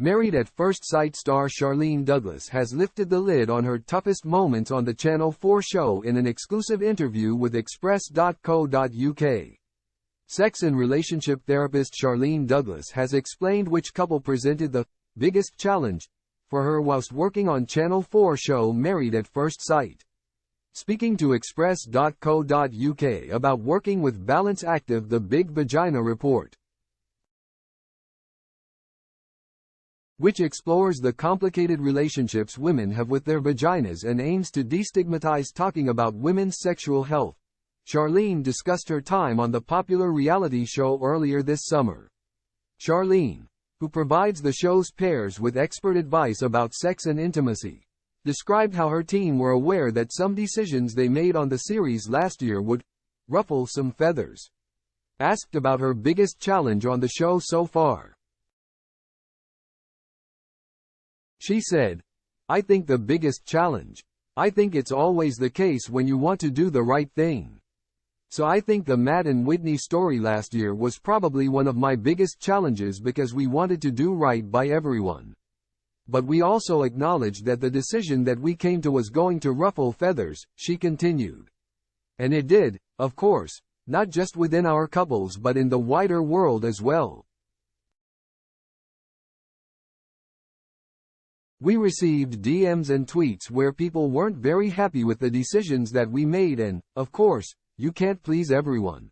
Married at First Sight star Charlene Douglas has lifted the lid on her toughest moments on the Channel 4 show in an exclusive interview with Express.co.uk. Sex and relationship therapist Charlene Douglas has explained which couple presented the biggest challenge for her whilst working on Channel 4 show Married at First Sight. Speaking to Express.co.uk about working with Balance Active, the Big Vagina Report, which explores the complicated relationships women have with their vaginas and aims to destigmatize talking about women's sexual health, Charlene discussed her time on the popular reality show earlier this summer. Charlene, who provides the show's pairs with expert advice about sex and intimacy, described how her team were aware that some decisions they made on the series last year would ruffle some feathers. Asked about her biggest challenge on the show so far, she said, "I think the biggest challenge. I think it's always the case when you want to do the right thing. So I think the Matt and Whitney story last year was probably one of my biggest challenges because we wanted to do right by everyone. But we also acknowledged that the decision that we came to was going to ruffle feathers," she continued. "And it did, of course, not just within our couples but in the wider world as well. We received DMs and tweets where people weren't very happy with the decisions that we made and, of course, you can't please everyone.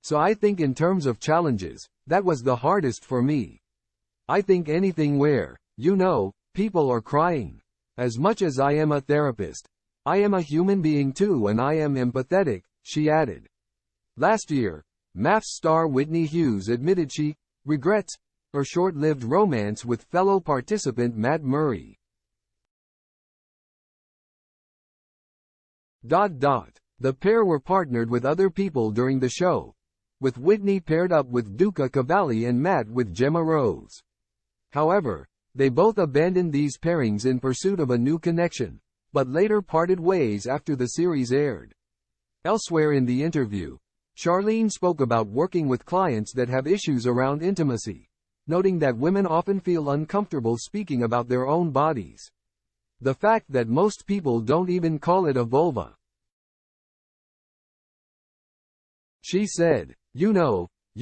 So I think in terms of challenges, that was the hardest for me. I think anything where, people are crying. As much as I am a therapist, I am a human being too and I am empathetic," she added. Last year, MAFS star Whitney Hughes admitted she regrets her short-lived romance with fellow participant Matt Murray. The pair were partnered with other people during the show, with Whitney paired up with Duca Cavalli and Matt with Gemma Rose. However, they both abandoned these pairings in pursuit of a new connection, but later parted ways after the series aired. Elsewhere in the interview, Charlene spoke about working with clients that have issues around intimacy, noting that women often feel uncomfortable speaking about their own bodies. The fact that most people don't even call it a vulva. She said, you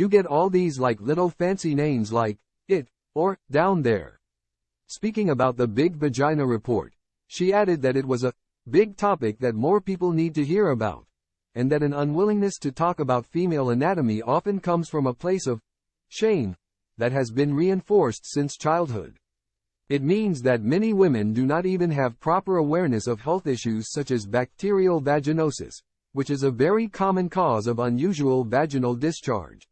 get all these little fancy names like it, or down there. Speaking about the Big Vagina Report, she added that it was a big topic that more people need to hear about, and that an unwillingness to talk about female anatomy often comes from a place of shame that has been reinforced since childhood. It means that many women do not even have proper awareness of health issues such as bacterial vaginosis, which is a very common cause of unusual vaginal discharge.